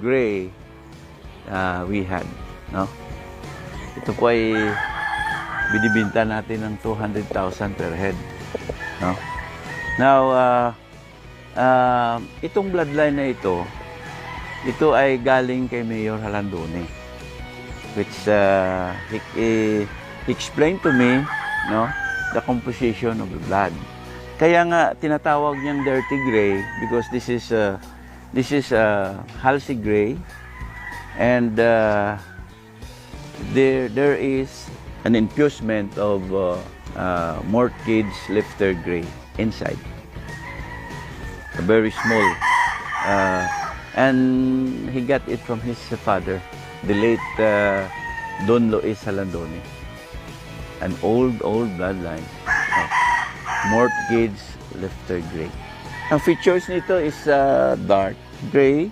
gray we had, no? Ito po ay binibinta natin ng 200,000 per head, no? Now, itong bloodline na ito ay galing kay Mayor Halandone, which he explained to me, no, the composition of the blood. Kaya nga tinatawag niyang dirty gray because this is Halsey gray, and there is an infusement of Mortgage Lifter gray inside, very small, and he got it from his father, the late Don Luis Halandone, an old bloodline. Mortgage Lifter gray. Ang features nito is dark gray